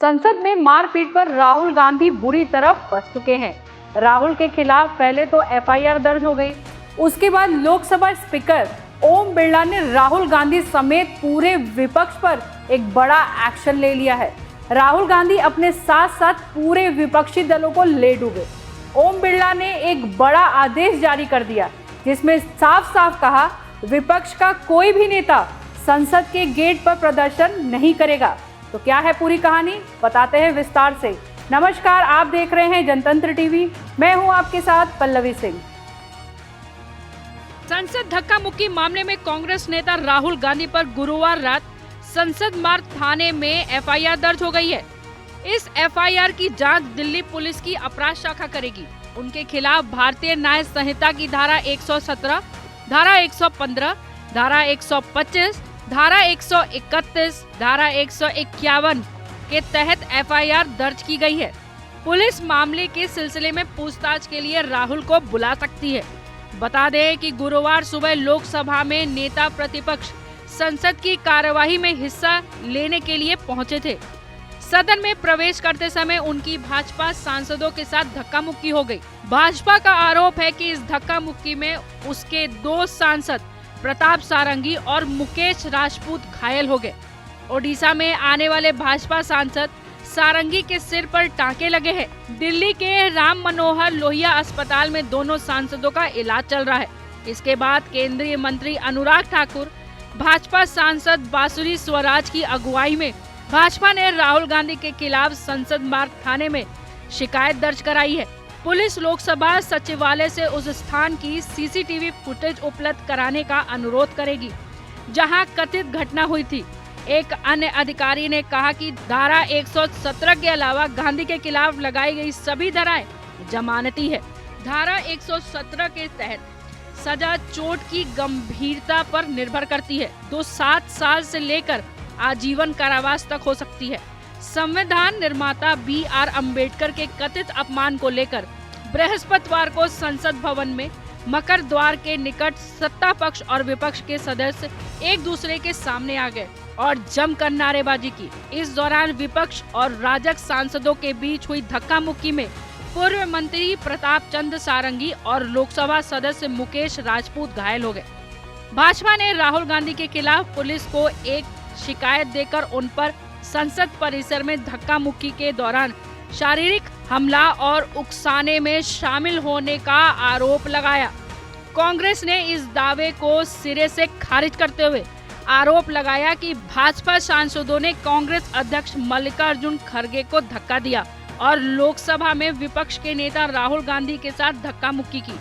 संसद में मारपीट पर राहुल गांधी बुरी तरह फंस चुके हैं। राहुल के खिलाफ पहले तो एफआईआर दर्ज हो गई, उसके बाद लोकसभा स्पीकर ओम बिरला ने राहुल गांधी समेत पूरे विपक्ष पर एक बड़ा एक्शन ले लिया है। राहुल गांधी अपने साथ साथ पूरे विपक्षी दलों को ले डूबे। ओम बिरला ने एक बड़ा आदेश जारी कर दिया, जिसमें साफ साफ कहा विपक्ष का कोई भी नेता संसद के गेट पर प्रदर्शन नहीं करेगा। तो क्या है पूरी कहानी, बताते हैं विस्तार से। नमस्कार, आप देख रहे हैं जनतंत्र टीवी। मैं हूं आपके साथ पल्लवी सिंह। संसद धक्का मुक्की मामले में कांग्रेस नेता राहुल गांधी पर गुरुवार रात संसद मार्ग थाने में एफआईआर दर्ज हो गई है। इस एफआईआर की जांच दिल्ली पुलिस की अपराध शाखा करेगी। उनके खिलाफ भारतीय न्याय संहिता की धारा 117, धारा 115, धारा 125, धारा 131, धारा 151 के तहत एफआईआर दर्ज की गई है। पुलिस मामले के सिलसिले में पूछताछ के लिए राहुल को बुला सकती है। बता दें कि गुरुवार सुबह लोकसभा में नेता प्रतिपक्ष संसद की कार्यवाही में हिस्सा लेने के लिए पहुंचे थे। सदन में प्रवेश करते समय उनकी भाजपा सांसदों के साथ धक्का मुक्की हो गई। भाजपा का आरोप है कि इस धक्का मुक्की में उसके दो सांसद प्रताप सारंगी और मुकेश राजपूत घायल हो गए। ओडिशा में आने वाले भाजपा सांसद सारंगी के सिर पर टांके लगे हैं। दिल्ली के राम मनोहर लोहिया अस्पताल में दोनों सांसदों का इलाज चल रहा है। इसके बाद केंद्रीय मंत्री अनुराग ठाकुर, भाजपा सांसद बांसुरी स्वराज की अगुवाई में भाजपा ने राहुल गांधी के खिलाफ संसद मार्ग थाने में शिकायत दर्ज कराई है। पुलिस लोकसभा सचिवालय से उस स्थान की सीसीटीवी फुटेज उपलब्ध कराने का अनुरोध करेगी जहां कथित घटना हुई थी। एक अन्य अधिकारी ने कहा कि धारा 117 के अलावा गांधी के खिलाफ लगाई गई सभी धाराएं जमानती है। धारा 117 के तहत सजा चोट की गंभीरता पर निर्भर करती है। 7 साल से लेकर आजीवन कारावास तक हो सकती है। संविधान निर्माता BR अम्बेडकर के कथित अपमान को लेकर बृहस्पतिवार को संसद भवन में मकर द्वार के निकट सत्ता पक्ष और विपक्ष के सदस्य एक दूसरे के सामने आ गए और जमकर नारेबाजी की। इस दौरान विपक्ष और राजग सांसदों के बीच हुई धक्का मुक्की में पूर्व मंत्री प्रताप चंद्र सारंगी और लोकसभा सदस्य मुकेश राजपूत घायल हो गए। भाजपा ने राहुल गांधी के खिलाफ पुलिस को एक शिकायत देकर उन पर संसद परिसर में धक्का मुक्की के दौरान शारीरिक हमला और उकसाने में शामिल होने का आरोप लगाया। कांग्रेस ने इस दावे को सिरे से खारिज करते हुए आरोप लगाया कि भाजपा सांसदों ने कांग्रेस अध्यक्ष मल्लिकार्जुन खड़गे को धक्का दिया और लोकसभा में विपक्ष के नेता राहुल गांधी के साथ धक्का मुक्की की।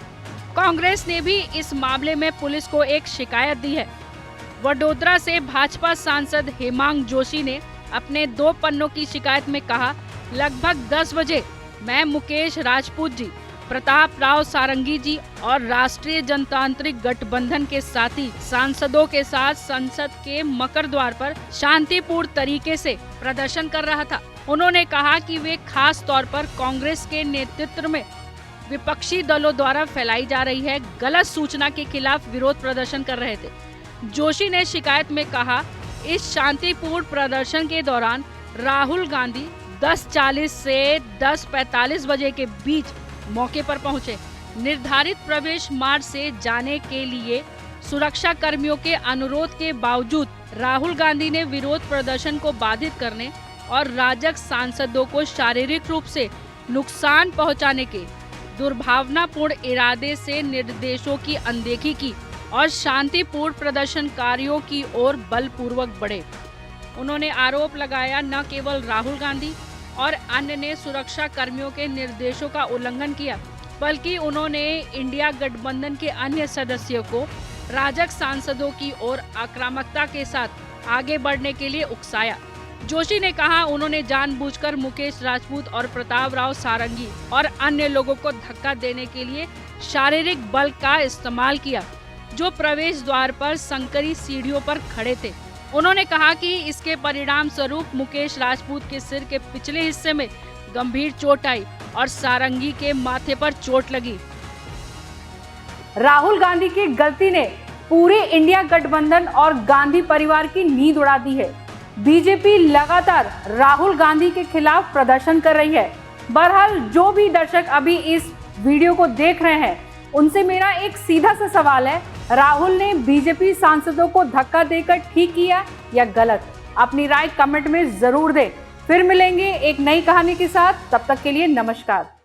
कांग्रेस ने भी इस मामले में पुलिस को एक शिकायत दी है। वडोदरा से भाजपा सांसद हेमांग जोशी ने अपने 2 पन्नों की शिकायत में कहा, लगभग 10 बजे मैं मुकेश राजपूत जी, प्रताप राव सारंगी जी और राष्ट्रीय जनतांत्रिक गठबंधन के साथी सांसदों के साथ संसद के मकर द्वार पर शांतिपूर्ण तरीके से प्रदर्शन कर रहा था। उन्होंने कहा कि वे खास तौर पर कांग्रेस के नेतृत्व में विपक्षी दलों द्वारा फैलाई जा रही है गलत सूचना के खिलाफ विरोध प्रदर्शन कर रहे थे। जोशी ने शिकायत में कहा, इस शांतिपूर्ण प्रदर्शन के दौरान राहुल गांधी 10:40 से 10:45 बजे के बीच मौके पर पहुंचे। निर्धारित प्रवेश मार्ग से जाने के लिए सुरक्षा कर्मियों के अनुरोध के बावजूद राहुल गांधी ने विरोध प्रदर्शन को बाधित करने और राजग सांसदों को शारीरिक रूप से नुकसान पहुंचाने के दुर्भावनापूर्ण इरादे से निर्देशों की अनदेखी की और शांतिपूर्ण प्रदर्शनकारियों की ओर बलपूर्वक बढ़े। उन्होंने आरोप लगाया न केवल राहुल गांधी और अन्य ने सुरक्षा कर्मियों के निर्देशों का उल्लंघन किया, बल्कि उन्होंने इंडिया गठबंधन के अन्य सदस्यों को राजग सांसदों की ओर आक्रामकता के साथ आगे बढ़ने के लिए उकसाया। जोशी ने कहा, उन्होंने जानबूझकर मुकेश राजपूत और प्रताप राव सारंगी और अन्य लोगों को धक्का देने के लिए शारीरिक बल का इस्तेमाल किया, जो प्रवेश द्वार पर संकरी सीढ़ियों पर खड़े थे। उन्होंने कहा कि इसके परिणाम स्वरूप मुकेश राजपूत के सिर के पिछले हिस्से में गंभीर चोट आई और सारंगी के माथे पर चोट लगी। राहुल गांधी की गलती ने पूरे इंडिया गठबंधन और गांधी परिवार की नींद उड़ा दी है। बीजेपी लगातार राहुल गांधी के खिलाफ प्रदर्शन कर रही है। बहरहाल जो भी दर्शक अभी इस वीडियो को देख रहे हैं, उनसे मेरा एक सीधा सा सवाल है, राहुल ने बीजेपी सांसदों को धक्का देकर ठीक किया या गलत? अपनी राय कमेंट में जरूर दें। फिर मिलेंगे एक नई कहानी के साथ, तब तक के लिए नमस्कार।